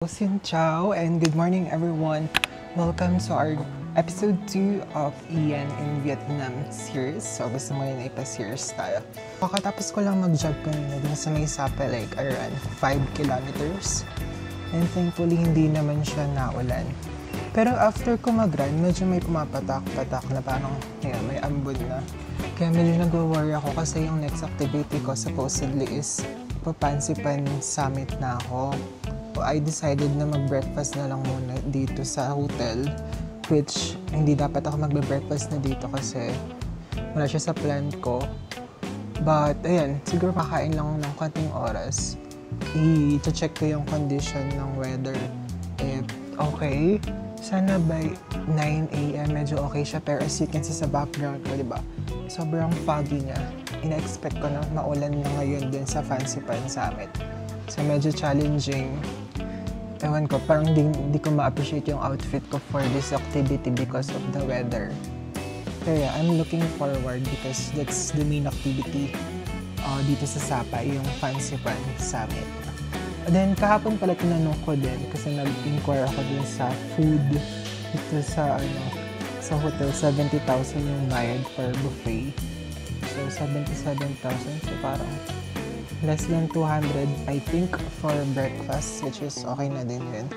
Xin chào and good morning everyone. Welcome to our episode 2 of Ian in Vietnam series. So gusto mo yun ipa-series tayo. Pakatapos ko lang mag-job kanina dun sa may Sapa Lake around 5 kilometers. And thankfully hindi naman siya naulan. Pero after ko mag-run, medyo may pumapatak-patak na parang may ambon na. Kaya medyo nag-worry ako kasi yung next activity ko supposedly is Papansipan Summit na ako. I decided na mag-breakfast na lang muna dito sa hotel, which hindi dapat ako magbe-breakfast na dito kasi wala siya sa plan ko. But ayan, siguro makain lang ng konting oras. I-check ko yung condition ng weather. If okay, sana by 9 AM medyo okay siya. Pero as you can see sa background ko, diba? Sobrang foggy niya. Ina-expect ko na maulan na ngayon din sa Fansipan Summit. So medyo challenging. Ewan ko, parang hindi ko ma-appreciate yung outfit ko for this activity because of the weather. Pero yeah, I'm looking forward because that's the main activity dito sa Sapa, yung Fansipan Summit. And then kahapon pala tinanong ko din kasi nag-inquire ako din sa food dito sa hotel. 70,000 yung bayad for buffet. So 77,000, so parang less than 200, I think, for breakfast, which is okay na din yun.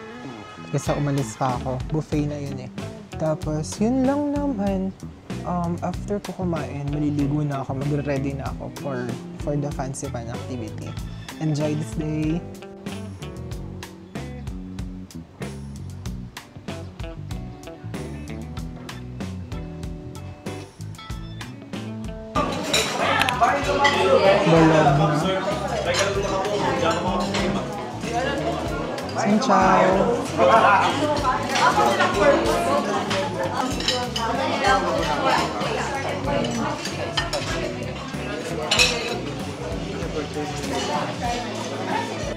Kasi umalis pa ako. Buffet na yun eh. Tapos, yun lang naman. After ko kumain, maliligo na ako, magre-ready na ako for the Fansipan activity. Enjoy this day! Balog na. Xin chào.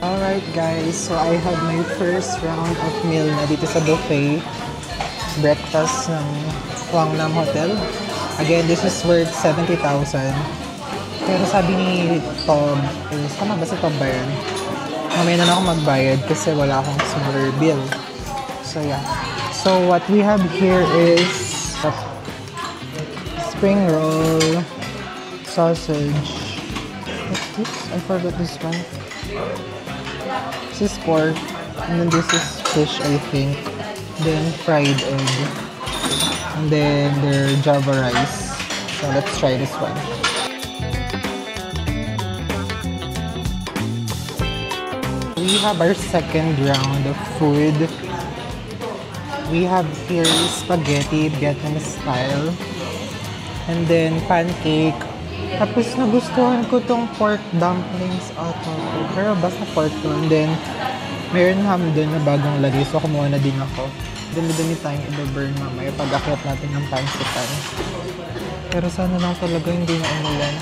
Alright guys, so I had my first round of meal na dito sa buffet. Breakfast ng Quang Nam Hotel. Again, this is worth 70,000. Pero sabi ni Tom, tama ba si Tom ba yun? Mamaya na ako magbayad kasi wala akong smaller bill. So yeah. So what we have here is spring roll, sausage. What's this? I forgot this one. This is pork. And then this is fish, I think. Then fried egg. And then their Java rice. So let's try this one. We have our second round of food. We have here spaghetti, Vietnamese style. And then pancake. Tapos nagustuhan ko tong pork dumplings ata. Pero basta pork to. And then meron ham dun na bagong lagay. So kumuha na din ako. Dami-dami tayong i-burn mamaya pag-akyat natin ng Fansipan. Pero sana lang talaga hindi na umulan.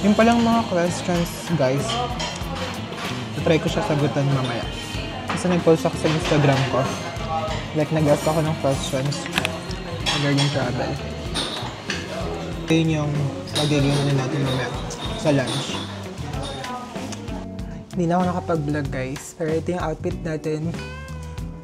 Yung palang mga questions, guys, try ko siya sagutan mamaya. Kasi nag-post ako sa Instagram ko. Like, nag-ask ako ng questions regarding travel. Yun yung magiging natin mamaya sa lunch. Hindi na ako nakapag-vlog, guys. Pero ito yung outfit natin.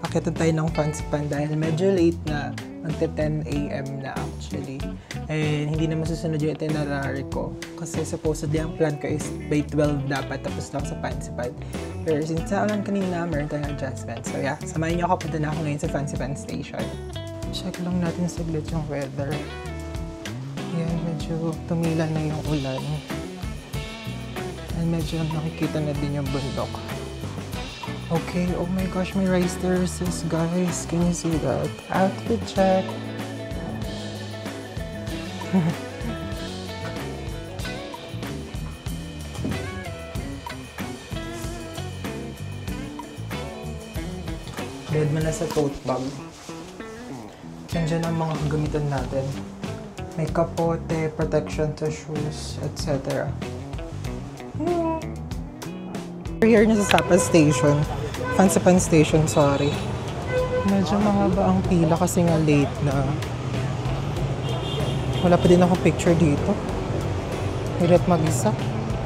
Pakitan tayo ng Fansipan dahil medyo late na. Magte 10 AM na actually. And hindi na masusunod yung itinerary ko. Kasi supposedly ang plan ko is by 12 dapat tapos lang sa Fansipan. Pero since naulan kanina, meron tayong adjustment. So yeah, samayin niyo ako. Punta na ako ngayon sa Fansipan Station. Check lang natin saglit yung weather. Yan, medyo tumila na yung ulan. And medyo nakikita na din yung bundok. Okay, oh my gosh, may rice terraces, guys. Can you see that? Outfit check. Dead man na sa tote bag. Nandiyan ang mga kagamitan natin. May kapote, protection to shoes, etc. We're here na sa Sapa Station. Fansipan Station, sorry. Medyo mahaba ang pila kasi nga late na. Wala pa din ako picture dito. Hirap mag-isa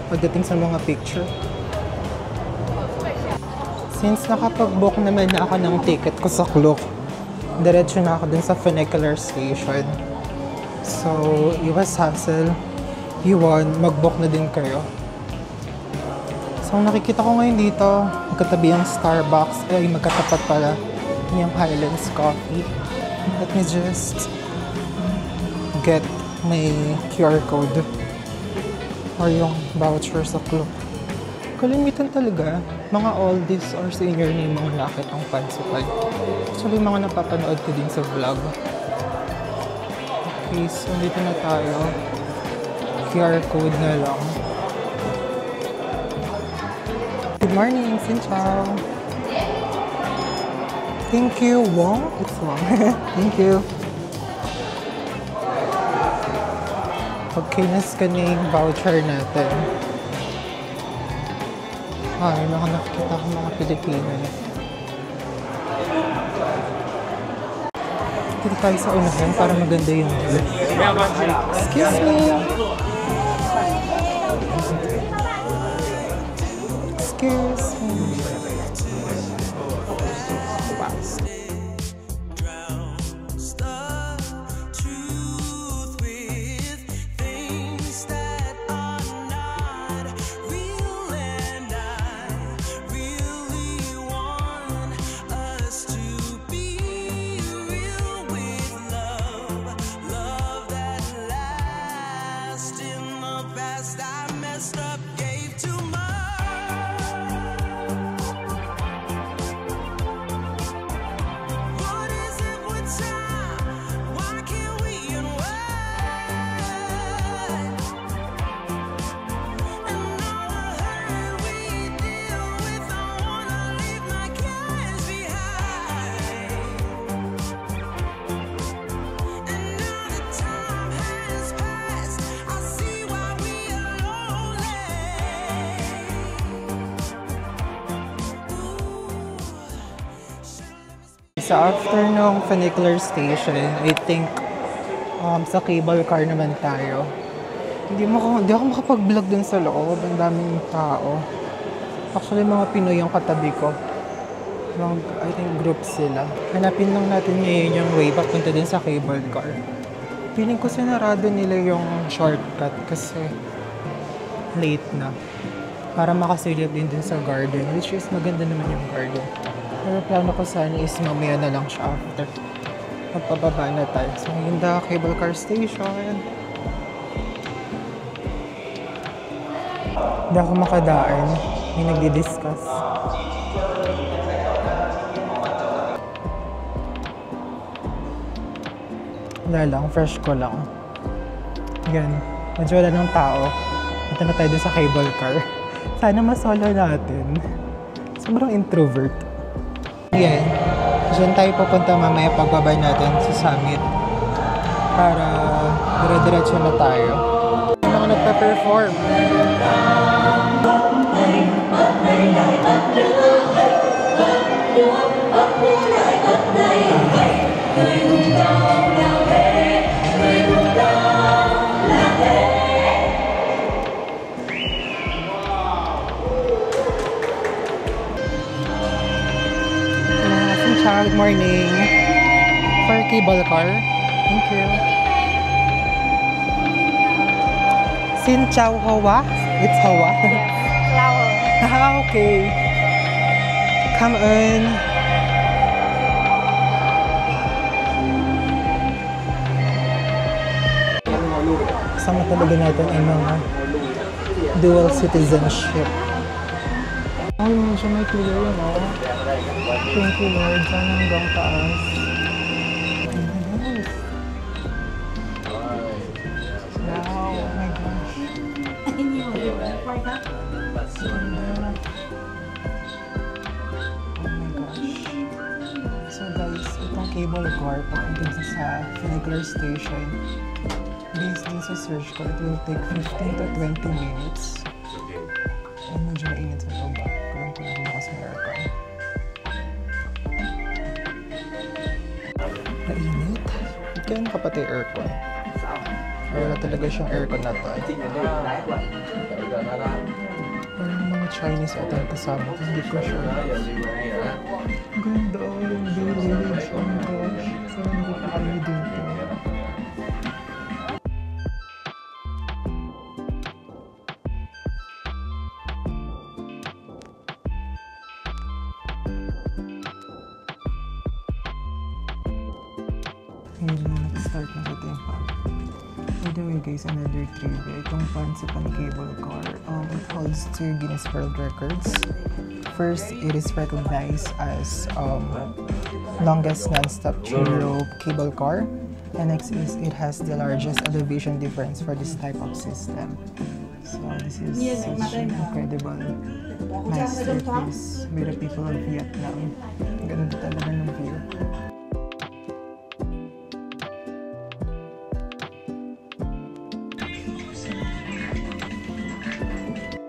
pagdating sa mga picture. Since nakapag-book naman na ako ng ticket ko sa Klook, diretso na ako dun sa funicular station. So, iwas hassle. Iwan, mag-book na din kayo. So, nakikita ko ngayon dito, magkatabi ang Starbucks. Ay, magkatapat pala yung Highlands Coffee. Let me just get my QR code or yung voucher sa Klook. Kalimitan talaga, mga oldies or senior na yung mga nakitang pansipad. Actually, mga napapanood ko din sa vlog. Okay, so dito na tayo. QR code na lang. Good morning, Xin Chao. Thank you, Wong. It's Wong. Thank you. Okay, na-scan na yung voucher natin. Ay, nakakita ko mga Pilipino. Dito tayo sa unahan para maganda yung view. Excuse me! Excuse me! Sa after ng funicular station, I think sa cable car naman tayo. Hindi ako makapag-vlog dun sa loob. Ang daming tao. Actually, mga Pinoy yung katabi ko. I think group sila. Hanapin lang natin ngayon yung way papunta din sa cable car. Feeling ko sinarado nila yung shortcut kasi late na. Para makasilip din sa garden, which is maganda naman yung garden. Pero plano ko sana is mamaya na lang siya after. Magpababa na tayo. So, yun the cable car station. Hindi ako makadaan. May nagdi-discuss. Wala lang. Fresh ko lang. Yan. Medyo wala ng tao. Ito na tayo dun sa cable car. Sana masolo natin. Sobrang introvert. Yan. Diyan tayo papunta mamaya pagbaba natin sa summit. Para dire-diretso na tayo. Yung mga nagpa-perform. Good morning. For cable car. Thank you. Xin chào Hawa. It's Hawa. Flower. Okay. Come on. Kasama talaga natin ang mga dual citizenship. Ay, medyo may clear yun, oh. Thank you, Lord. Sana hanggang taas. Wow, oh my gosh. Oh my gosh. So guys, itong cable car papunta sa funicular station. Based din sa search ko, it will take 15 to 20 minutes. Ay, medyo mainit sa loob. Kaya ko lang bukas may aircon. Mainit? Kaya nakapatay aircon. Or wala talaga siyang aircon na to. Parang mga may Chinese at ang kasama. Hindi ko sure. Ang ganda yung village. Oh my gosh. So, hindi pa kami dito. Ngayon na nag-start na sa tempa. By the way guys, another trivia. Itong Pansipan cable car, it holds 2 Guinness World Records. First, it is recognized as longest non-stop rope cable car. And next is it has the largest elevation difference for this type of system. So this is such an incredible masterpiece by the people of Vietnam. Ang ganda talaga ng view.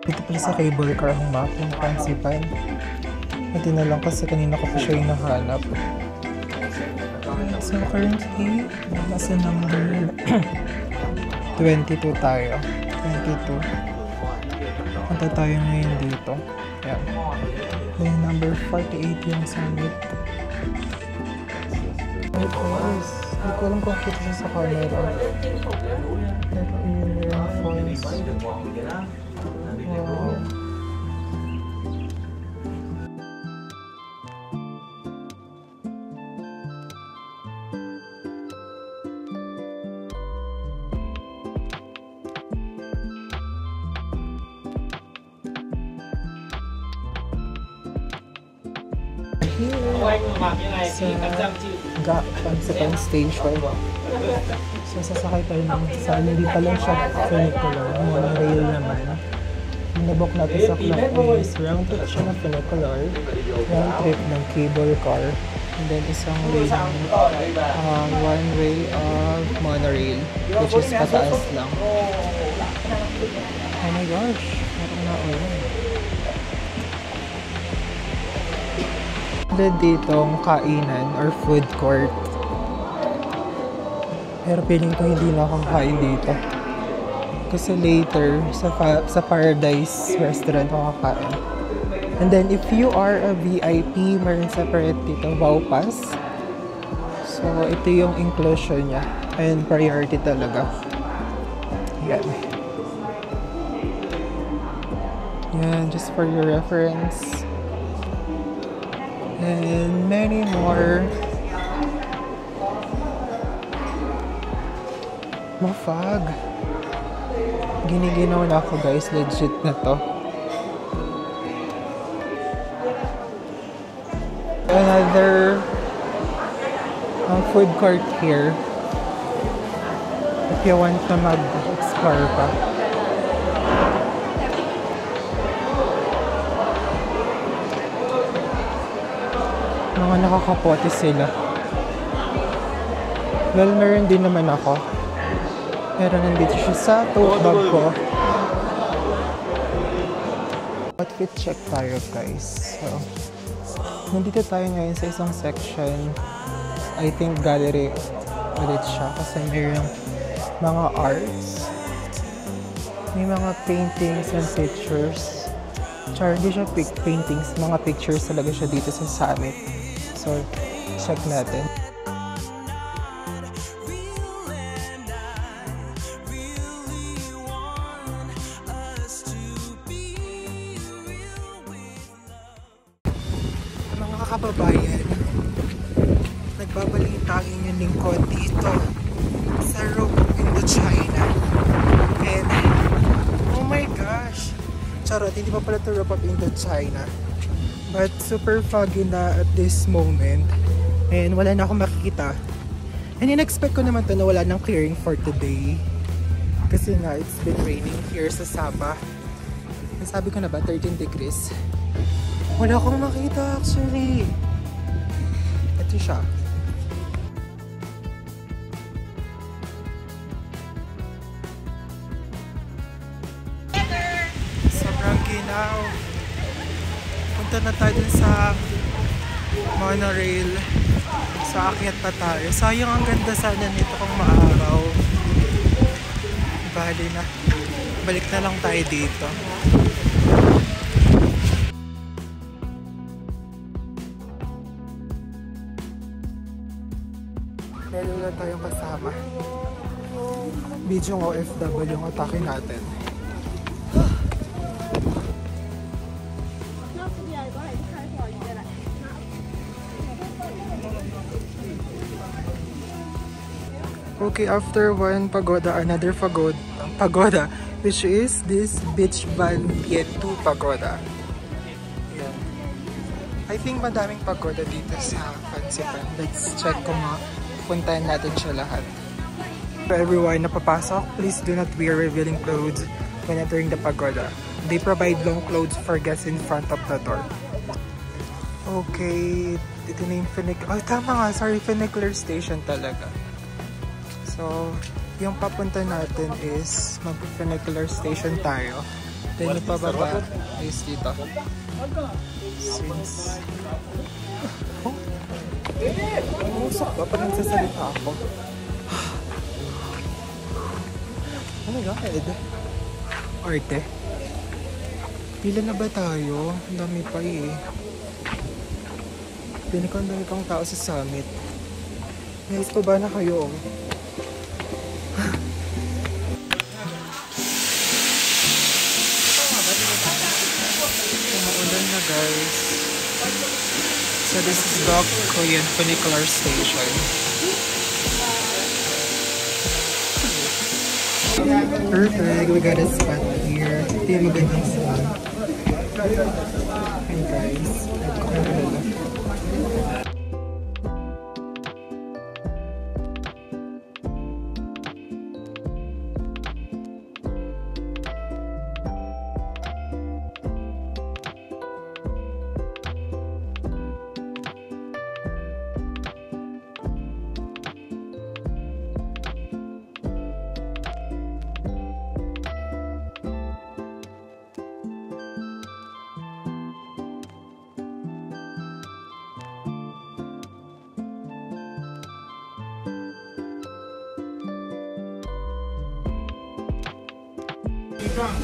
Ito pala sa cable car ang map ng Pansipan. Hindi na lang kasi kanina ko pa siya hinahanap. So currently, nasa number 22 tayo. 22. Punta tayo ngayon dito. Yan. Then number 48 yung summit. Ay guys, hindi ko alam kung kita siya sa camera. Pero yun yung falls. Wow. Sa Pansipan Stage 5. So sasakay tayo ng sa hindi pa lang siya funicular, monorail naman. Nabok natin sa clock is round trip siya ng funicular, round trip ng cable car, and then isang way ng one way of monorail, which is pataas lang. Oh my gosh, parang naulan. Ditong kainan or food court. Pero feeling ko hindi na akong kain dito. Kasi later, sa Paradise Restaurant ako kakain. And then, if you are a VIP, meron separate dito, Wow Pass. So, ito yung inclusion niya. And priority talaga. Yan. Yan, just for your reference. And many more. Mafag. Giniginaw na ako guys, legit na to. Another food court here. If you want to mag-explore pa. Mga nakakapote sila. Well, meron din naman ako. Pero nandito siya sa tote bag ko. Outfit check tayo guys. So, nandito tayo ngayon sa isang section. I think gallery ulit siya. Kasi mayroong mga arts. May mga paintings and pictures. Char, hindi siya paintings. Mga pictures talaga siya dito sa summit. So, check natin. Mga kababayan, nagbabalita ang inyong lingkod dito sa Rope Indochina. And, oh my gosh! Charot, hindi pa pala ito Rope Indochina. But super foggy na at this moment. And wala na akong makikita. And in-expect ko naman to na wala nang clearing for today. Kasi nga, it's been raining here sa Sapa. Nasabi ko na ba, 13 degrees. Wala akong makita actually. Ito siya. Sobrang ginaw. Punta na tayo dun sa monorail. So, akyat pa tayo. Sayang ang ganda sana nito kung maaraw. Bali na. Balik na lang tayo dito. Meron na tayong kasama. Bidyong OFW yung atake natin. Okay, after one pagoda, another pagoda, which is this Beach Ban Piet 2 pagoda. Ayan. I think madaming pagoda dito sa Fansipan. Let's check kung puntahan natin siya lahat. For everyone na papasok, please do not wear revealing clothes when entering the pagoda. They provide long clothes for guests in front of the door. Okay, ito na yung funicular. Oh, tama nga, sorry, funicular station talaga. So, yung papunta natin is mag-funicular station tayo. Then yung pababa is dito. Since... Oh! Umusok ba? Parang nagsasalita ako. Oh my God! Arte. Pila na ba tayo? Ang dami pa eh. Pinig ko ang dami pang tao sa summit. Guys, pa ba na kayo? Umuulan na guys. So this is the Korean funicular station. Perfect, we got a spot here. Ito yung magandang spot. Hi guys,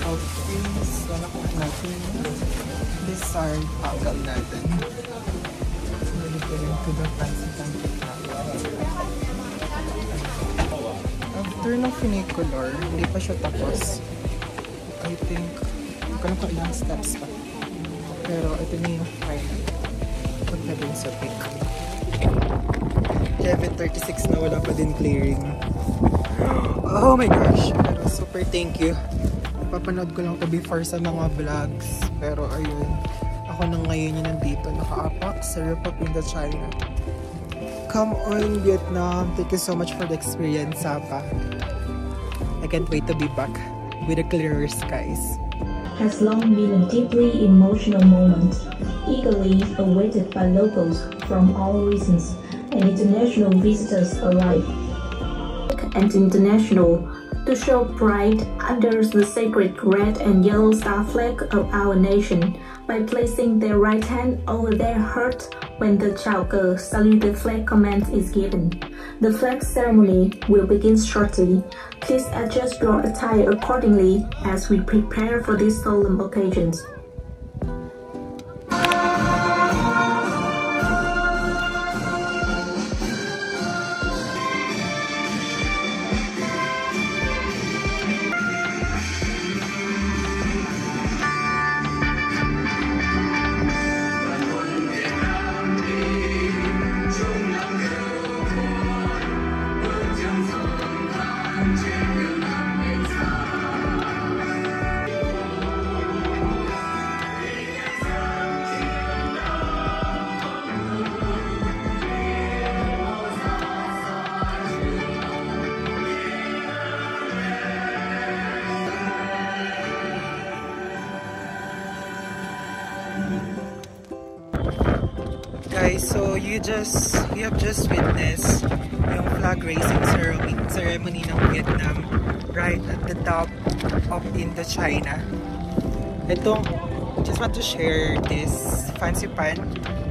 outfits, wala ko natin. This are pagal natin. Balik ko rin to the Fansipan. After ng funicular, hindi pa siya tapos. I think, kung pa ilang steps pa. Pero ito na yung final. Punta din sa peak. 11:36 na, wala pa din clearing. Oh my gosh! Pero super thank you. Papanood ko lang to before sa mga vlogs. Pero ayun, ako na ngayon yung nandito nakaapak sa Republic of China. Come on Vietnam, thank you so much for the experience, Sapa. I can't wait to be back with the clearer skies. Has long been a deeply emotional moment, eagerly awaited by locals from all regions and international visitors alike. And international, to show pride under the sacred red and yellow star flag of our nation by placing their right hand over their heart when the Chào Cờ salute flag command is given. The flag ceremony will begin shortly. Please adjust your attire accordingly as we prepare for these solemn occasions. Guys, so you have just witnessed yung flag raising ceremony ng Vietnam right at the top of Indochina. Itong, just want to share this, Fansipan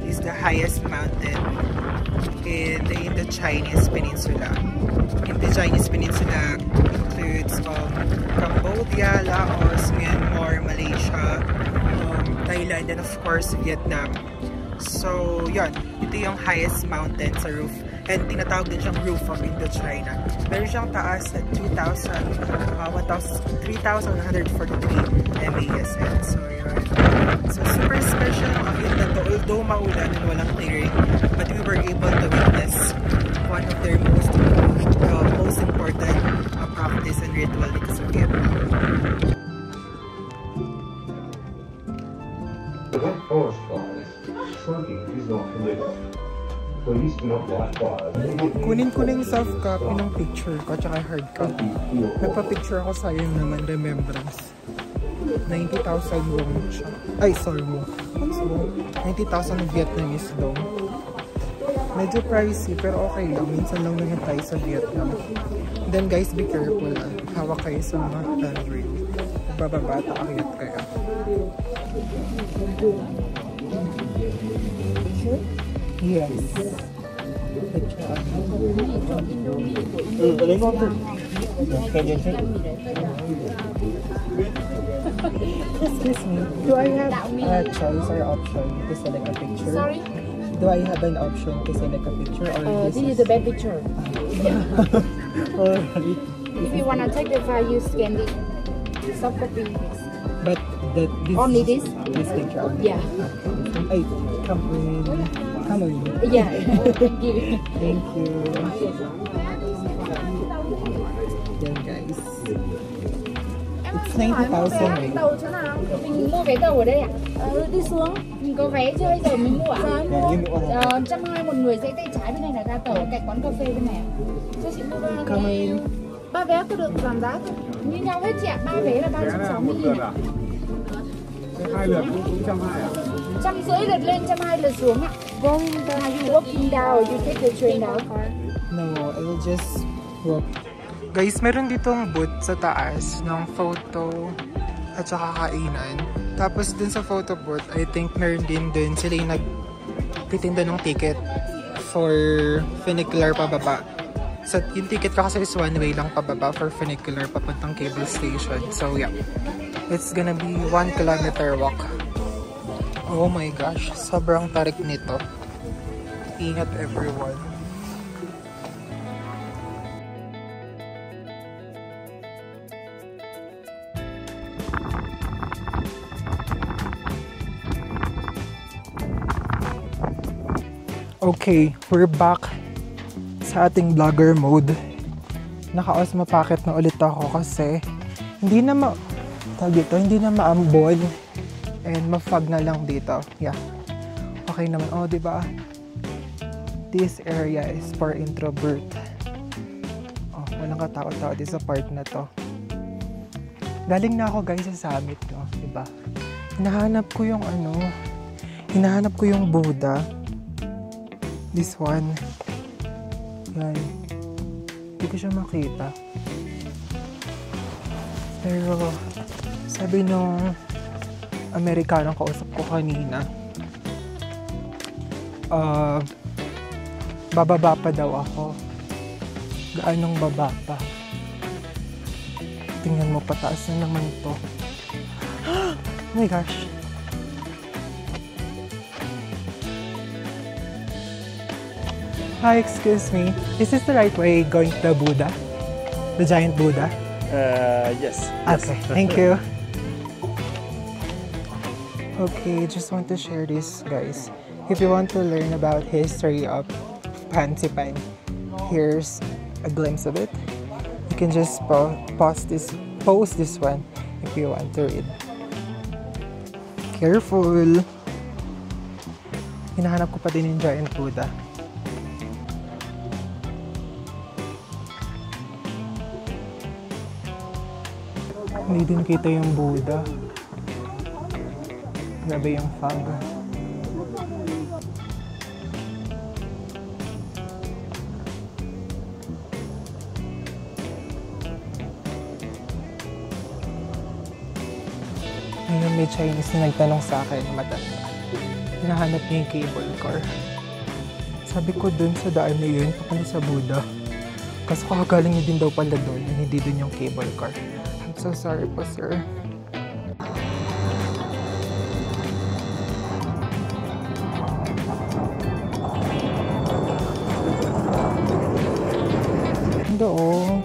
is the highest mountain in the Indochinese Peninsula. Indochinese Peninsula includes Cambodia, Laos, Myanmar, Malaysia, Thailand, and of course Vietnam. So yun, ito yung highest mountain sa roof and tinatawag din siyang roof of Indochina. Meron siyang taas at 3,143 MASN. So yun. So super special ang akit na to, although maulan and walang clearing, but we were able to witness one of their most important practice and ritual dito sa Vietnam. The wet forest fires, smoking is not permitted. Police do not light fires. Kunin ko na yung soft copy ng picture ko tsaka hard copy. Nagpa-picture ako sa iyo naman, remembrance. 90,000 won siya. Ay, sorry mo. 90,000 Vietnamese dong. Medyo pricey pero okay lang. Minsan lang naman tayo sa Vietnam. Then guys, be careful ah. Hawak kayo sa mga handrail. Bababa at akit kayo. Yes. Excuse me. Do I have a choice or option to select a picture? Sorry? Do I have an option to select a picture or This is the best picture. Alright. If you wanna take the file, you scan it. Soft copy. But this Only this? This picture only. Yeah. Ay, come in. Come in. Yeah. Thank you. Thank you. Yan guys. It's 90,000 right? Tàu chỗ nào? Mình mua vé tàu ở đây à? Đi xuống. Mình có vé chưa? Bây giờ mình mua ạ? 120 một người, dãy tay trái bên này là ga tàu, cạnh quán cà phê bên này. Cho chị mua 3 Come vé. in. 3 vé có được giảm giá không? Như nhau hết chị ạ. 3 vé là 360.000 ạ. 2 lượt cũng 120 à? 150 lượt lên, 120 lượt xuống ạ. Vâng, are you walking down or you take the train down? No, I will just walk. Guys, meron ditong booth sa taas ng photo at saka kainan. Tapos dun sa photo booth, I think meron din dun sila yung nagtitinda ng ticket for funicular pababa. So, yung ticket ko kasi is one way lang pababa for funicular papuntang cable station. So, yeah. It's gonna be 1 kilometer walk. Oh my gosh, sobrang tarik nito. Ingat everyone. Okay, we're back sa ating vlogger mode. Naka-Osmo Pocket na ulit ako kasi hindi na maambon and ma-fog na lang dito. Yeah. Okay naman. Oh, 'di ba? This area is for introvert. Oh, walang katao-tao dito sa part na to. Galing na ako guys sa summit, no, 'di ba? Hinahanap ko yung Buddha. This one. Yan. Hindi ko siya makita. Pero, sabi nung Amerikanong kausap ko kanina, bababa pa daw ako. Gaanong baba pa? Tingnan mo, pataas na naman to. Oh my gosh. Hi, excuse me. Is this the right way going to the Buddha? The giant Buddha? Yes. Okay, thank you. Okay, just want to share this, guys. If you want to learn about history of Fansipan, here's a glimpse of it. You can just post this one if you want to read. Careful! Hinahanap ko pa din yung giant Buddha. Hindi din kita yung Buddha. Grabe yung fog. Ngayon may Chinese na nagtanong sa akin, matanda. Hinahanap niya yung cable car. Sabi ko dun sa daan na yun, papunta sa Buddha. Kasi kakagaling niya din daw pala doon, hindi dun yung cable car. I'm so sorry po, sir. ganda oh.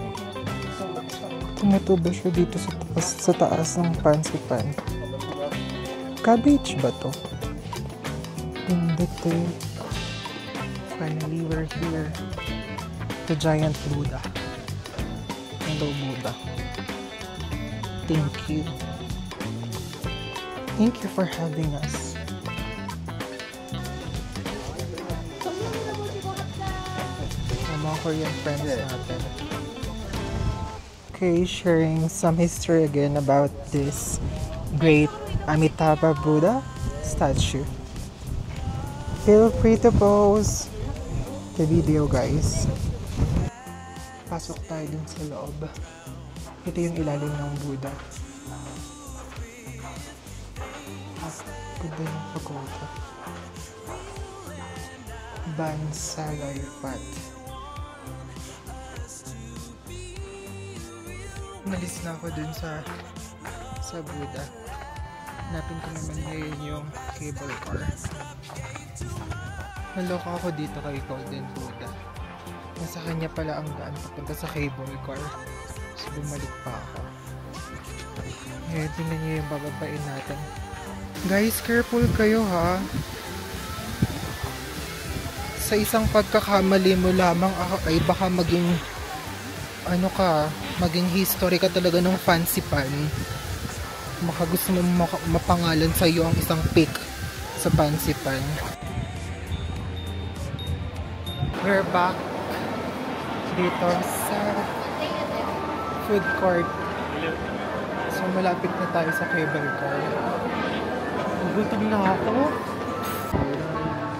Tumutubo siya dito sa taas ng pansipan. Cabbage ba to? Hindi to. Finally, we're here. The giant Buddha. Hello, Buddha. Thank you. Thank you for having us. Mga Korean friends natin. Okay, sharing some history again about this great Amitabha Buddha statue. Feel free to pause the video, guys. Pasok tayo dun sa loob. Ito yung ilalim ng Buddha. Ganda yung pagoda. Bansalay Pat. Umalis na ako dun sa Buddha. Hanapin ko naman ngayon yung cable car. Naloka ako dito kay Golden Buddha. Nasa kanya pala ang daan papunta sa cable car. So bumalik pa ako. Ngayon tingnan nyo yung bababain natin. Guys, careful kayo ha. Sa isang pagkakamali mo lamang ay baka maging maging history ka talaga ng fancy pan. Baka gusto mo mapangalan sa iyo ang isang pick sa fancy pan. We're back dito sa food court. So malapit na tayo sa cable car. Gutom na ako.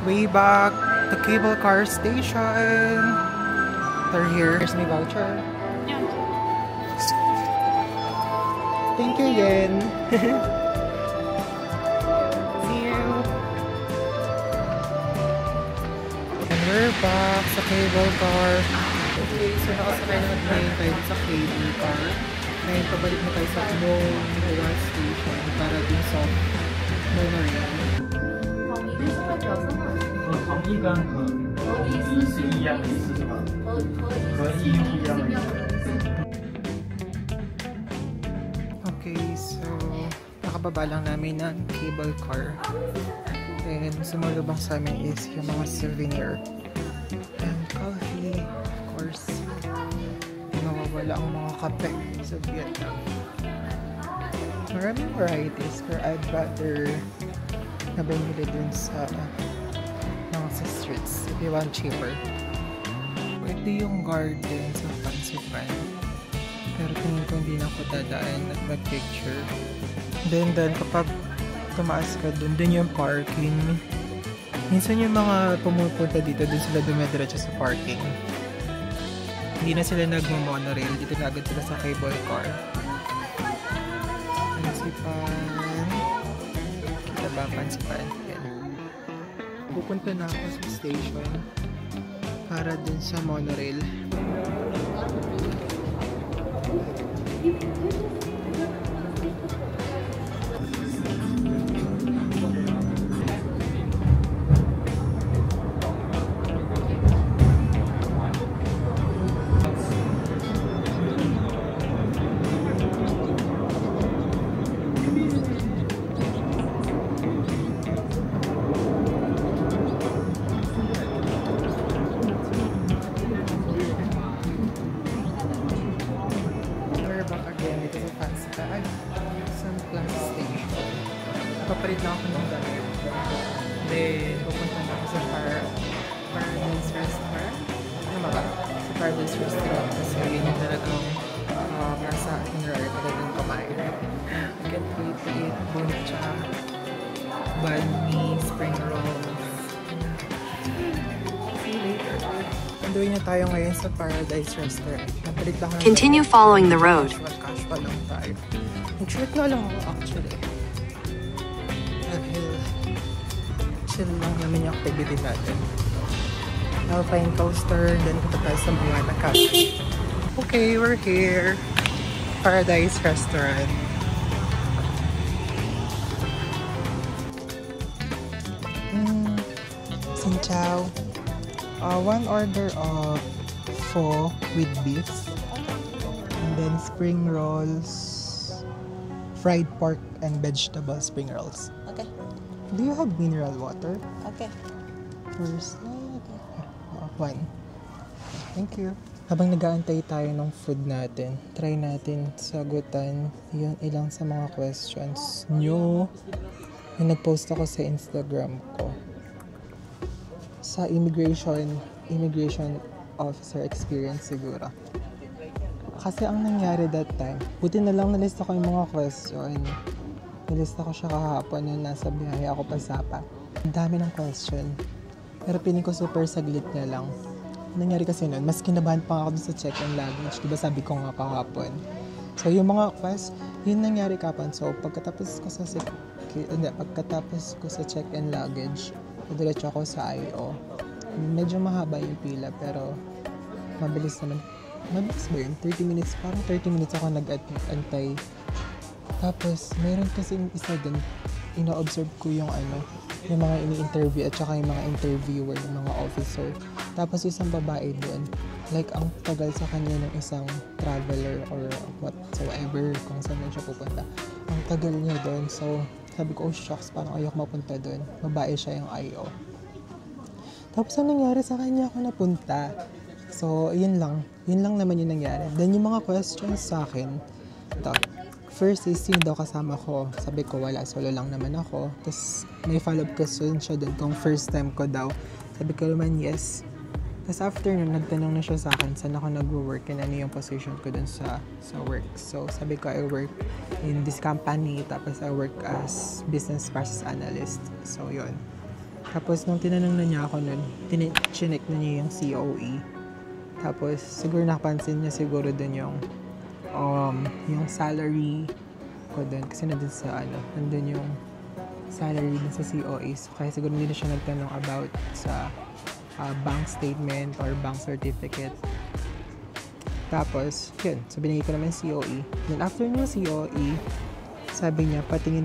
Way back the cable car station. They're here. Here's my voucher. Thank you again. See you. And we're back sa cable car. Okay, so nakasakay naman tayo sa cable car. Ngayon pabalik na tayo sa Noa Station para dun sa monorail. 同一跟合一是一样的意思是吗？合一不一样的意思。 Okay, so nakababa lang namin ng cable car. And sumalubong sa amin is yung mga souvenir. And coffee, of course. Hindi mawawala ang mga kape sa Vietnam. Maraming varieties, pero I'd rather na bumili dun sa mga sa streets if you want cheaper. Ito yung garden sa Pansipan. Pero tingin ko hindi na ako dadaan at mag-picture. Then kapag tumaas ka dun yung parking. Minsan yung mga pumupunta dito, dun sila dumediretso sa parking. Hindi na sila nagmo-monorail. Dito na agad sila sa cable car. Pansipan. Kita ba Pansipan? Yan. Pupunta na ako sa station para dun sa monorail. Papalit na ako ng damit. Then, pupunta na ako sa Paradise Restaurant. Ano ba? Sa Paradise Restaurant. Kasi yun yung talagang nasa itinerary ko talagang kumain. I can't wait to eat buncha, banh mi, spring rolls. See you later. Anduin na tayo ngayon sa Paradise Restaurant. Napalit lang ako. Continue following the road. Casual lang tayo. Nag-shirt na lang ako actually. Chill lang naman yung activity natin. Alpine Coaster, then punta tayo sa Buana Cafe. Okay, we're here. Paradise Restaurant. Xin chào. One order of pho with beef. And then spring rolls, fried pork and vegetable spring rolls. Okay. Do you have mineral water? Okay. First, one. Thank you. Habang nag-aantay tayo ng food natin, try natin sagutan yung ilang sa mga questions nyo na nag-post ako sa Instagram ko. Sa immigration officer experience siguro. Kasi ang nangyari that time, buti na lang nalista ko yung mga question. Nalista ko siya kahapon nung nasa biyahe ako pa Sapa. Ang dami ng question. Pero piling ko super saglit na lang. Nangyari kasi noon, mas kinabahan pa ako dun sa check-in luggage. Diba sabi ko nga kahapon. So yung mga yun nangyari kapon. So pagkatapos ko sa check-in luggage, diretso ako sa I.O. Medyo mahaba yung pila pero mabilis naman. Mabilis ba yun? 30 minutes? Parang 30 minutes ako nag-antay. Tapos mayroon kasing isa dun, ino-observe ko yung yung mga ini-interview at saka yung mga interviewer, yung mga officer. Tapos isang babae doon, like ang tagal sa kanya ng isang traveler or whatsoever kung saan siya pupunta. Ang tagal niya doon. So sabi ko, oh shucks, parang ayok mapunta doon. Babae siya yung I.O. Tapos ang nangyari sa kanya ako napunta. So yun lang naman yung nangyari. Then yung mga questions sa akin, ito. First is, sino daw kasama ko? Sabi ko, wala. Solo lang naman ako. Tapos, may follow-up question siya dun kung first time ko daw. Sabi ko naman, yes. Tapos after nun, nagtanong na siya sa akin saan ako nag-work and ano yung position ko dun sa work. So, sabi ko, I work in this company. Tapos, I work as business process analyst. So, yun. Tapos, nung tinanong na niya ako nun, chinek na niya yung COE. Tapos, siguro napansin niya siguro dun yung salary ko doon kasi nandun yung salary dun sa COE. So, kaya siguro hindi na siya nagtanong about sa bank statement or bank certificate. Tapos, yun. So, binigay ko naman COE. Then, after yung COE, sabi niya, patingin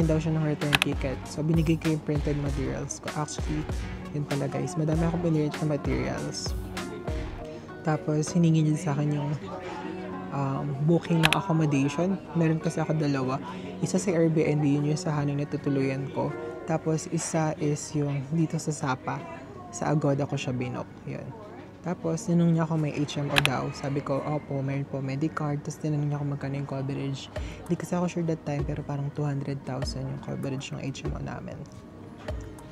daw siya ng return ticket. So, binigay ko yung printed materials ko. Actually, yun pala guys. Madami akong pinirate na materials. Tapos, hiningi niya sa akin yung booking ng accommodation. Meron kasi ako dalawa. Isa sa Airbnb, yun yung sa hanong natutuluyan ko. Tapos isa is yung dito sa Sapa. Sa Agoda ko siya binook. Yun. Tapos tinanong niya ako may HMO daw. Sabi ko, opo, mayroon po Medicard. Tapos tinanong niya ako magkano yung coverage. Hindi kasi ako sure that time pero parang 200,000 yung coverage ng HMO namin.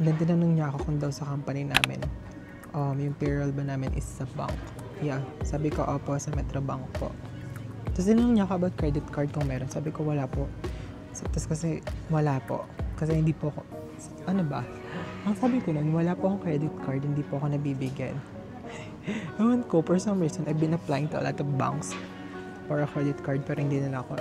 And then tinanong niya ako kung daw sa company namin yung payroll ba namin is sa bank. Yeah. Sabi ko, opo, sa Metrobank po. Tapos tinanong niya ako about credit card kung meron. Sabi ko, wala po. Tapos kasi, wala po. Kasi hindi po ako, ang sabi ko nun, wala po akong credit card, hindi po ako nabibigyan. Ewan ko, for some reason, I've been applying to a lot of banks for a credit card, pero hindi na ako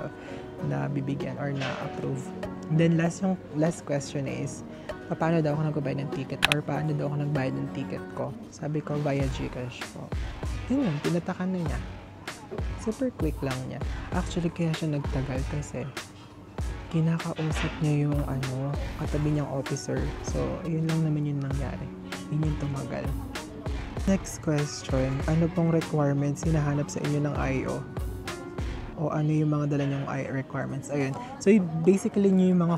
nabibigyan or na-approve. And then, last question is, paano daw ako nagbayad ng ticket or paano daw ako nagbayad ng ticket ko? Sabi ko, via GCash po. Yun, pinatakan na niya. Super quick lang niya. Actually, kaya siya nagtagal kasi kinakausap niya yung katabi niyang officer. So, yun lang naman yung nangyari. Yun yung tumagal. Next question, ano pong requirements hinahanap sa inyo ng I.O.? O ano yung mga dala niyong requirements? Ayun. So, basically yung mga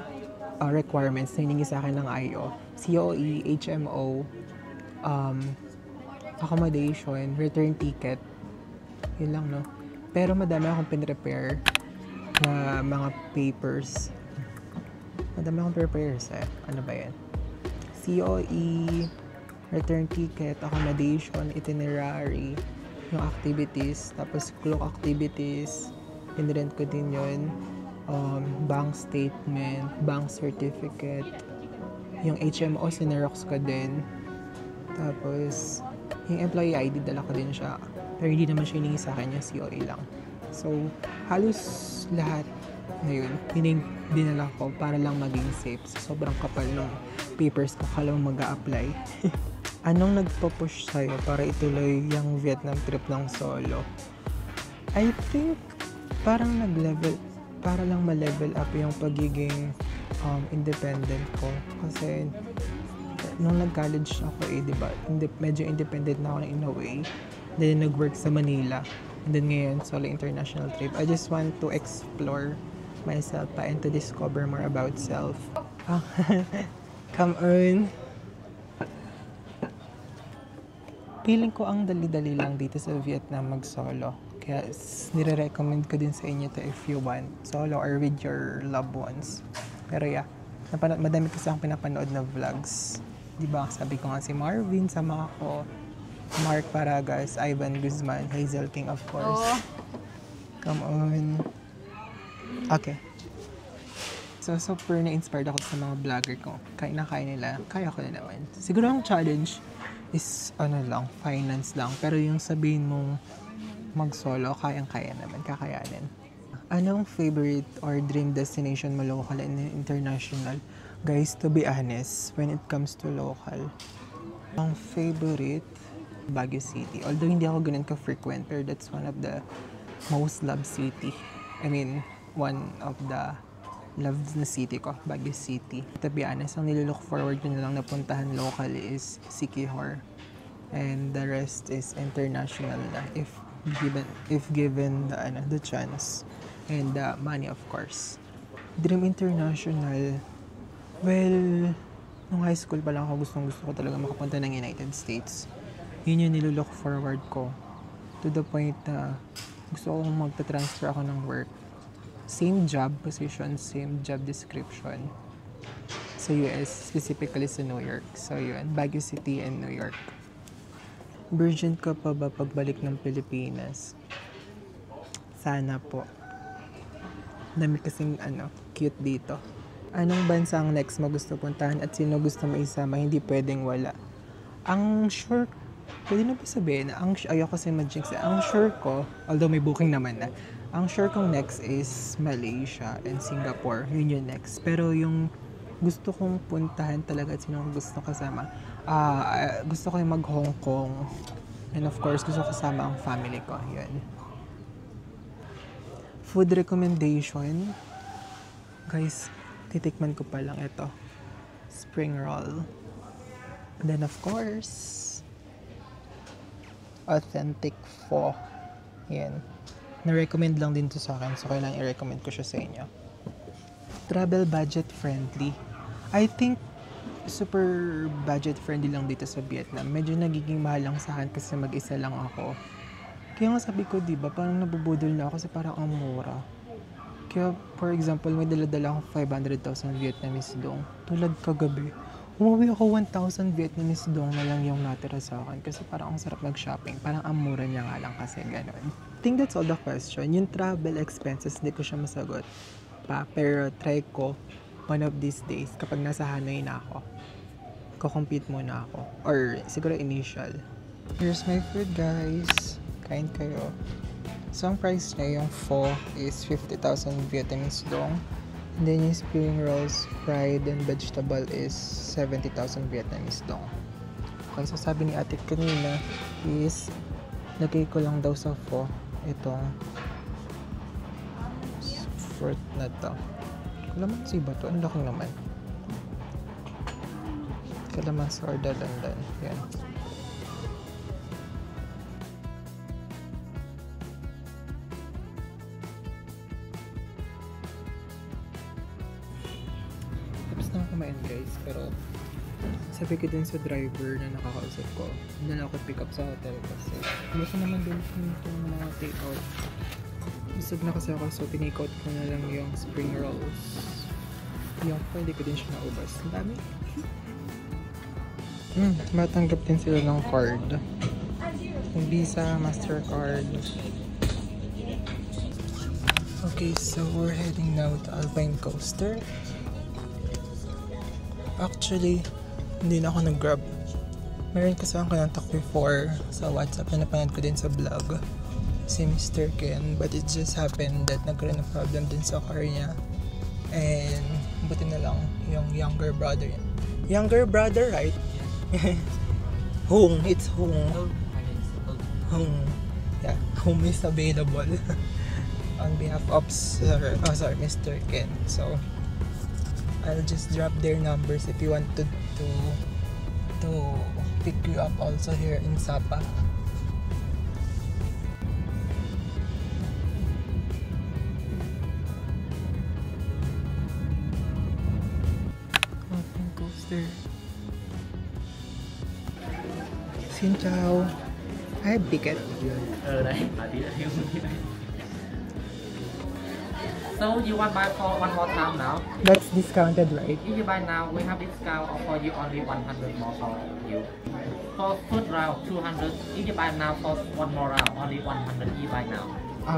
requirements na hiningi sa akin ng I.O. COE, HMO, accommodation, return ticket. Yun lang, no? Pero madami akong pinrepare na mga papers. Madami akong prepares Ano ba yan? COE, return ticket, accommodation, itinerary, yung activities, tapos clock activities, pinrent ko din yun. Bank statement, bank certificate, yung HMO, sinerox ko din. Tapos, yung employee ID, dala ko din siya. Pero hindi naman siya hiningi sa akin, yung COE lang. So, halos lahat na yun, dinala ko para lang maging safe. So, sobrang kapal ng papers ko, kala mo mag-a-apply. Anong nagpo-push sa'yo para ituloy yung Vietnam trip ng solo? I think, para lang ma-level up yung pagiging independent ko. Kasi, nung nag-college ako diba, medyo independent na ako in a way. Then nag-work sa Manila. And then ngayon, solo international trip. I just want to explore myself pa and to discover more about self. Oh, come on! Feeling ko ang dali-dali lang dito sa Vietnam mag-solo. Kaya nire-recommend ko din sa inyo to if you want. Solo or with your loved ones. Pero yeah, madami kasi akong pinapanood na vlogs. Diba, sabi ko nga si Marvin, sama ako. Mark Paragas, Ivan Guzman, Hazel King of course. Oh. Come on. Okay. So, super na-inspired ako sa mga vlogger ko. Kaya nila, kaya ko na naman. Siguro ang challenge is, finance lang. Pero yung sabihin mong mag-solo, kayang-kaya naman, kakayanin. Anong favorite or dream destination mo local and international? Guys, to be honest, when it comes to local, ang favorite, Baguio City. Although hindi ako ganun ka-frequent, pero that's one of the most loved city. I mean, one of the loved na city ko, Baguio City. To be honest, ang nililook forward ko na lang napuntahan local is Siquijor. And the rest is international na if given the chance and the money of course. Dream international, well, nung high school pa lang ako gusto ko talaga makapunta ng United States. Yun yung nilulook forward ko to the point na gusto kong magta-transfer ako ng work. Same job position, same job description sa US, specifically sa New York. So yun, Baguio City and New York. Virgin ka pa ba pagbalik ng Pilipinas? Sana po. Dami kasing cute dito. Anong bansa ang next mo gusto puntahan at sino gusto mo isama? Hindi pwedeng wala. Ang sure, pwede na ba sabihin na ayoko kasi mag-jinx. Ang sure ko, although may booking naman na, ang sure kong next is Malaysia and Singapore. Yun yung next. Pero yung gusto kong puntahan talaga at sino gusto kasama, gusto ko yung mag-Hong Kong. And of course, gusto ko kasama ang family ko. Yun. Food recommendation. Guys, titikman ko pa lang ito. Spring roll. And then of course, authentic pho. Yan. Na-recommend lang din to sa akin. So, kailangan i-recommend ko siya sa inyo. Travel budget friendly. I think super budget friendly lang dito sa Vietnam. Medyo nagiging mahal lang sa akin kasi mag-isa lang ako. Kaya nga sabi ko, diba, parang nabubudol na ako kasi parang ang mura. Kaya, for example, may dala-dala akong 500,000 Vietnamese dong. Tulad kagabi, umuwi ako 1,000 Vietnamese dong na lang yung natira sa akin kasi parang ang sarap mag-shopping. Parang ang mura niya nga lang kasi gano'n. I think that's all the question. Yung travel expenses, hindi ko siya masagot pa. Pero try ko one of these days kapag nasa Hanoi na ako. Ko-compete muna ako. Or siguro initial. Here's my food, guys. Kain kayo. So, ang price niya, yung pho is 50,000 Vietnamese dong. And then yung spring rolls, fried and vegetable is 70,000 Vietnamese dong. Okay, so sabi ni ate kanina is lagay ko lang daw sa pho itong fruit na to. Kalamansi ba to? Ang laki naman. Kalamansi or dalandan. Yan. Kumain guys, pero sabi ko din sa driver na nakakausap ko, hindi na ako pick up sa hotel kasi gusto naman din itong mga take out. Busog na kasi ako, so tinake out ko na lang yung spring rolls. Yung pwede ko din siya naubos. Ang dami. Matanggap din sila ng card. Yung Visa, Mastercard. Okay, so we're heading now to Alpine Coaster. Actually, hindi na ako nag-grab. Meron kasi akong kinontak before sa WhatsApp na napanood ko din sa vlog. Si Mr. Ken. But it just happened that nagkaroon ng problem din sa car niya. And buti na lang yung younger brother. Younger brother, right? Hong. It's Hong. Hong. Yeah. Hong is available. On behalf of Mr. Ken. So, I'll just drop their numbers if you wanted to to pick you up also here in Sapa. Open coaster. Xin chào. I have ticket. Đấy, bà tí đã thiếu một tí này. So you want buy for one more time now? That's discounted, right? If you buy now, we have discount for you only 100 more for you. For first round, 200. If you buy now for one more round, only 100 you buy now.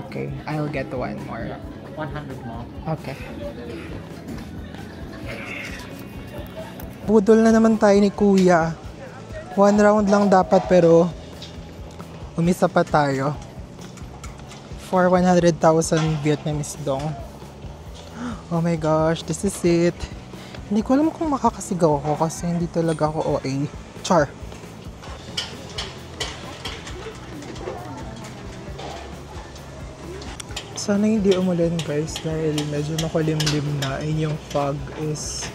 Okay, I'll get one more. Yeah, 100 more. Okay. Budol na naman tayo ni Kuya. One round lang dapat pero umisa pa tayo. For 100,000 Vietnamese dong. Oh my gosh, this is it. Hindi ko alam kung makakasigaw ako kasi hindi talaga ako OA. Char. Sana hindi umulan guys dahil medyo makulimlim na and yung fog is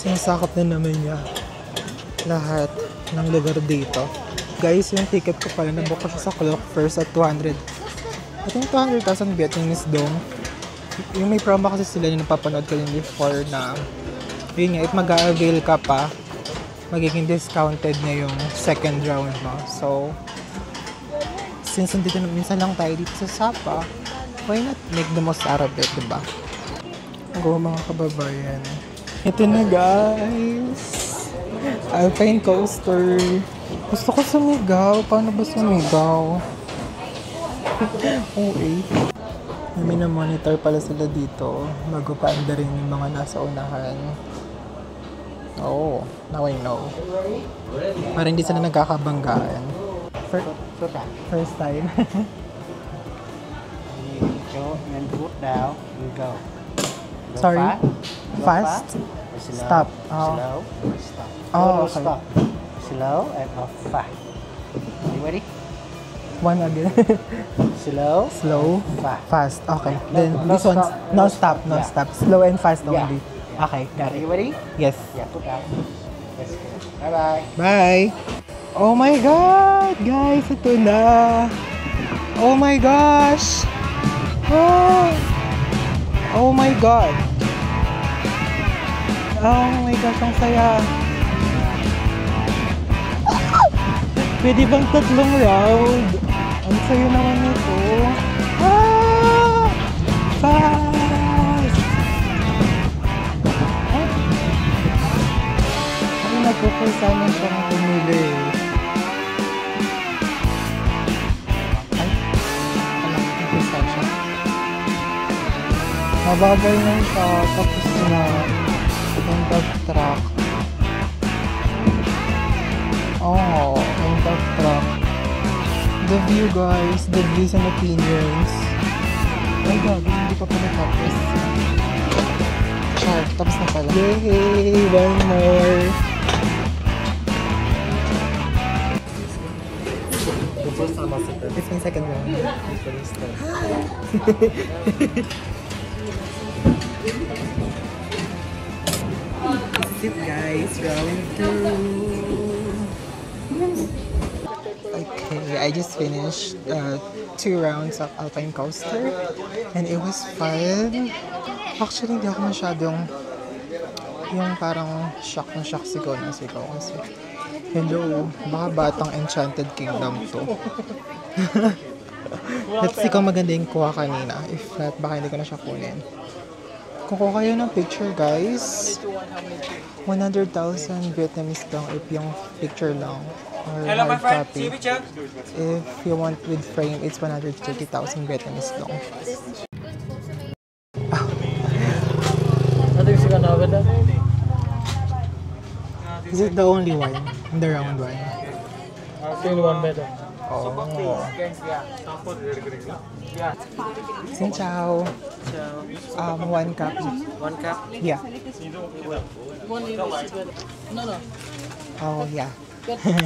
sinasakop na naman niya lahat ng lugar dito. Guys, yung ticket ko pala nabook ko siya sa Clock First at 200. I think 200,000 Vietnamese dong. Yung may promo kasi sila yung napapanood ko yung before na yun nga, if mag-avail ka pa, magiging discounted na yung second round mo. So, since nandito na minsan lang tayo dito sa Sapa, why not make the most out of it, diba? Go mga kababayan. Ito na guys! Alpine Coaster. Gusto ko sumigaw. Paano ba sumigaw? Okay. May na-monitor pala sila dito. Bago pa anda rin yung mga nasa unahan. Oh, now I know. Parang hindi sila nagkakabanggaan. First time. Go and put down and go. Sorry? Fast. Stop. Oh. Slow. Stop. Oh, okay. Stop. Slow and fast. You ready? One again. Slow. Slow. Fast. Okay. No, Then no this one, stop. no stop, no Yeah. stop. Slow and fast Yeah. only. Okay, got Are it. you ready? Yes. Yeah, put down. Let's go. Bye-bye. Bye! Oh my God! Guys, ito na! Oh my gosh! Oh! Oh my God! Oh my gosh, ang saya! Pwede bang tatlong round? Ang saya naman nito! Ah! Fast! Ay, nagpo-force naman siyang pumili. Ay, alam, nagpo-force siya. Mabagal na siya, tapos na yung backtrack. Oh, yung backtrack. The view guys, the views and opinions. Ay, gabi, hindi pa pala tapos. Char, tapos na pala. Yay! One more! It's my second round. This is it guys, round 2. Okay, I just finished 2 rounds of Alpine Coaster and it was fun. Actually, hindi ako masyadong yung parang shock na shock sigaw na sigaw kasi hello, baka batang Enchanted Kingdom to. Let's see kung maganda yung kuha kanina. If not, baka hindi ko na siya kunin. Kung kuha kayo ng picture guys, 100,000 Vietnamese lang if yung picture lang or hard copy. If you want with frame, it's 130,000 Vietnamese lang. Is it the only one in the round one? Still one better. Oh. Xin chào. One cup. One cup. Yeah. Oh yeah.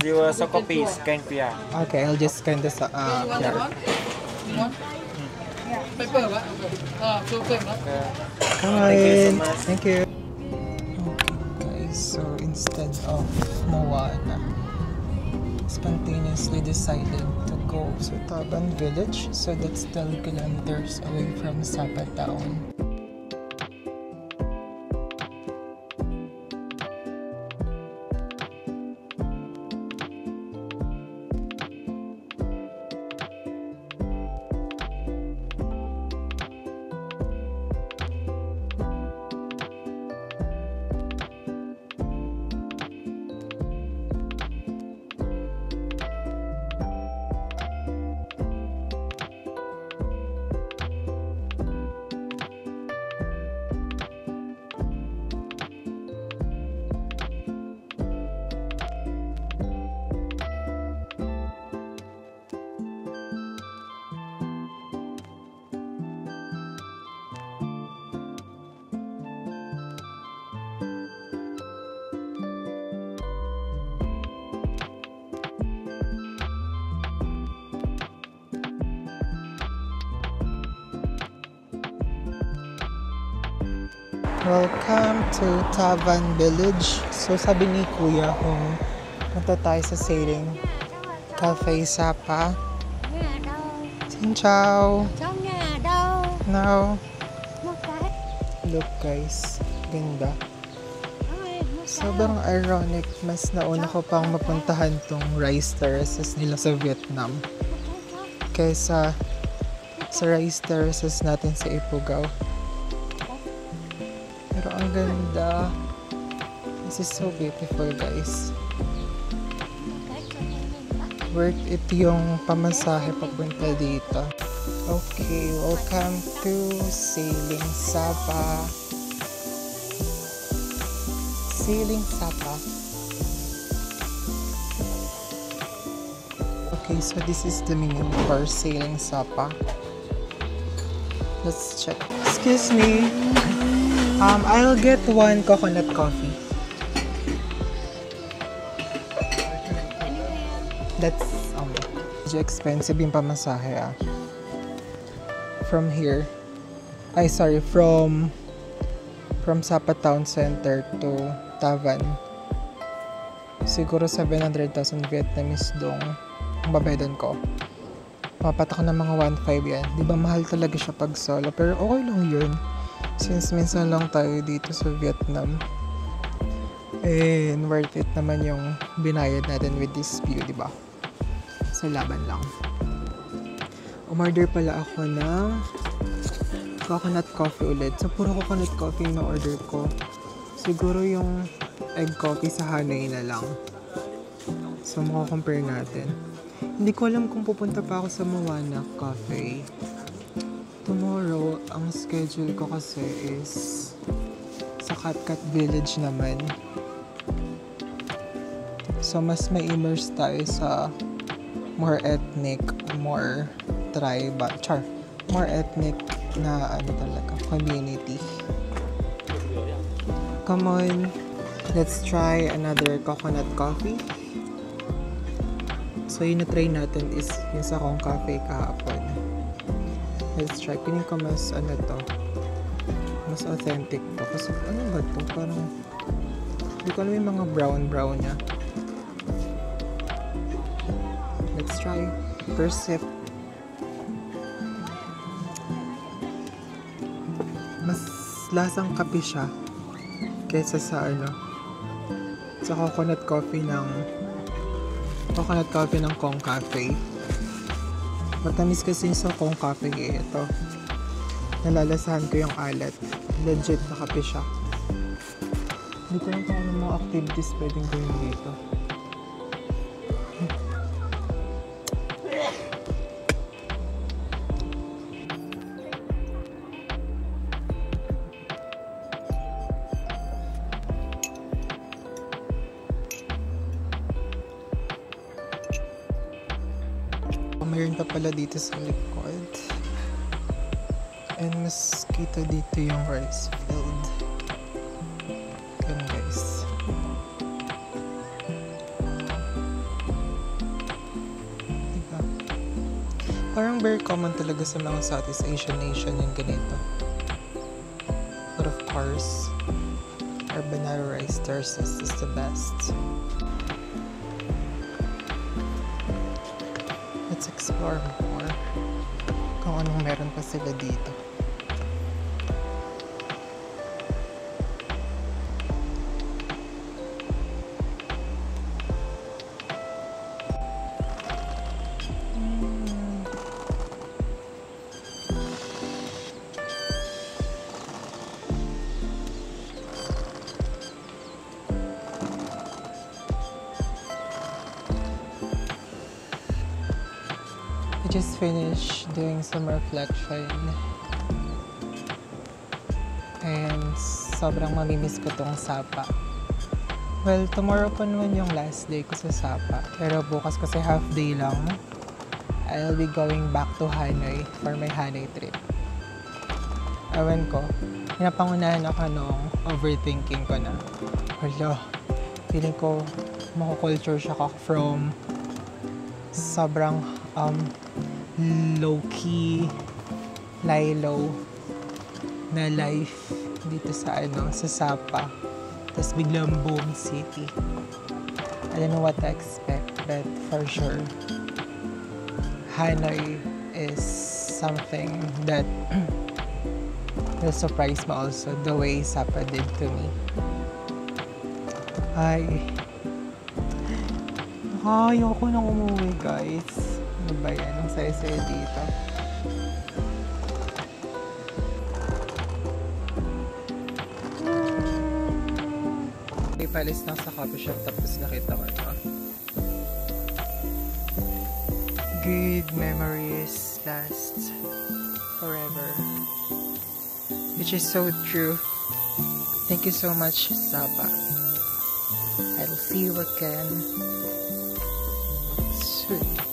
Your soccer piece, can be. Okay, I'll just scan this here. Come on. Thank you so much. Thank you. Okay, guys. So in instead of Moana. Spontaneously decided to go to Taban Village, so that's 12 kilometers away from Sapa Town. Welcome to Tavan Village. So sabi ni Kuya kung punta tayo sa sailing Cafe Sapa. Xin chào. Trong nhà đâu? Now, Một cái. look guys, ganda. Ôi, một Sobrang ironic, mas nauna ko pang mapuntahan tong rice terraces nila sa Vietnam kaysa sa rice terraces natin sa Ifugao. Pero ang ganda. This is so beautiful guys. Worth it yung pamasahe papunta dito. Okay, welcome to Sailing Sapa. Sailing Sapa. Okay, so this is the menu for Sailing Sapa. Let's check. Excuse me. I'll get one coconut coffee. That's medyo expensive yung pamasahe From here. From Sapa Town Center to Tavan. Siguro 700,000 Vietnamese dong babayadan ko. Mapatak ko ng mga 1.5 yan. Di ba mahal talaga siya pag solo? Pero okay lang yun. Since minsan lang tayo dito sa Vietnam. And worth it naman yung binayad natin with this view, di ba? So laban lang. Umorder pala ako ng coconut coffee ulit. So puro coconut coffee yung na-order ko. Siguro yung egg coffee sa Hanoi na lang. So makakompare natin. Hindi ko alam kung pupunta pa ako sa Moana Cafe. Tomorrow, ang schedule ko kasi is sa Katkat Village naman. So mas may immerse tayo sa more ethnic, more tribal, more ethnic na talaga, community. Come on, let's try another coconut coffee. So yung na-try natin is yung sa Kong Cafe kahapon. Let's try. Piling ko mas mas authentic to. Kasi ano ba to? Parang hindi ko alam yung mga brown niya. Let's try. First sip. Mas lasang kape siya kaysa sa sa coconut coffee ng Kong Cafe. Matamis kasi sa Kong Cafe ito. Nalalasahan ko yung alat. Legit na kape siya. Hindi ko lang kung ano mga activities pwedeng gawin dito. Mayroon pa pala dito sa likod. And mas kita dito yung rice field. Yan guys. Diba? Parang very common talaga sa mga Southeast Asian nation yung ganito. But of course, our Banana rice terraces is the best. Let's explore more kung anong meron pa sila dito. I just finished doing some reflection and sobrang mamimiss ko tong Sapa. Well, tomorrow pa naman yung last day ko sa Sapa, pero bukas kasi half day lang. I'll be going back to Hanoi for my Hanoi trip. Ewan ko, pinapangunahan ako nung overthinking ko na. Hala, feeling ko mako-culture shock from sobrang low-key, lie-low na life dito sa sa Sapa. Tapos biglang boom city. I don't know what to expect, but for sure, Hanoi is something that will surprise me also, the way Sapa did to me. Ayoko nang umuwi, guys. Ano ba yan? Ang saya-saya dito. Okay, palis lang sa coffee shop tapos nakita ko ito. Good memories last forever. Which is so true. Thank you so much, Sapa. I'll see you again soon.